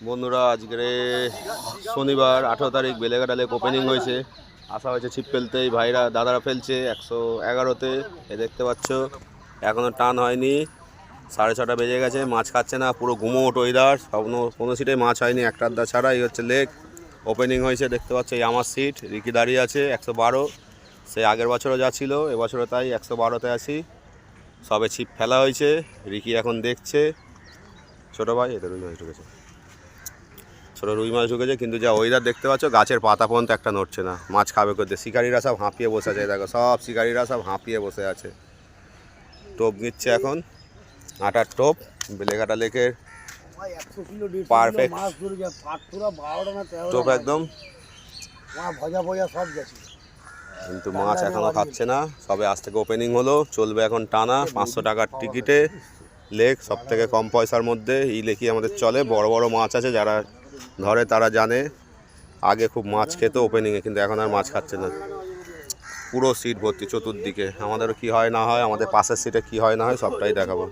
বন্ধুরা আজকে শনিবার 18 তারিখ বেলেঘাটা লেক ওপেনিং হয়েছে। আসা হয়েছে ছিপ ফেলতেই, ভাইরা দাদারা ফেলছে 111-তে। এ দেখতে পাচ্ছ এখনও টান হয়নি, 6:30 বেজে গেছে। মাছ খাচ্ছে না, পুরো গুমোট ওয়েদার, কোনো সিটে মাছ হয়নি, একটা আধটা ছাড়া। এই হচ্ছে লেক ওপেনিং হয়েছে, দেখতে পাচ্ছ। এই আমার সিট, রিকি দাঁড়িয়ে আছে 112। সে আগের বছরও যা ছিল এবছরও তাই 112-তে আছি। সবে ছিপ ফেলা হয়েছে, রিকি এখন দেখছে। ছোটো ভাই, এটা রুই মাছ ঢুকেছে, ছোটো রুই মাছ ঢুকেছে। কিন্তু যা ওয়েদার দেখতে পাচ্ছ, গাছের পাতা পর্যন্ত একটা নড়ছে না। মাছ খাবে করতে, শিকারীরা সব হাঁপিয়ে বসে আছে। দেখো, সব শিকারীরা সব হাঁপিয়ে বসে আছে। টোপ নিচ্ছে এখন, আটার টোপ। বেলেঘাটা লেকের পারফেক্ট টোপ একদম। কিন্তু মাছ এখনও খাচ্ছে না, সবে আজ থেকে ওপেনিং হলো, চলবে এখন টানা। 500 টাকার টিকিটে লেক, সব থেকে কম পয়সার মধ্যে এই লেকই আমাদের চলে। বড় বড় মাছ আছে, যারা ধরে তারা জানে। আগে খুব মাছ খেত ওপেনিংয়ে, কিন্তু এখন আর মাছ খাচ্ছে না। পুরো সিট ভর্তি চতুর্দিকে। আমাদেরও কী হয় না হয়, আমাদের পাশের সিটে কী হয় না হয় সবটাই দেখাবো।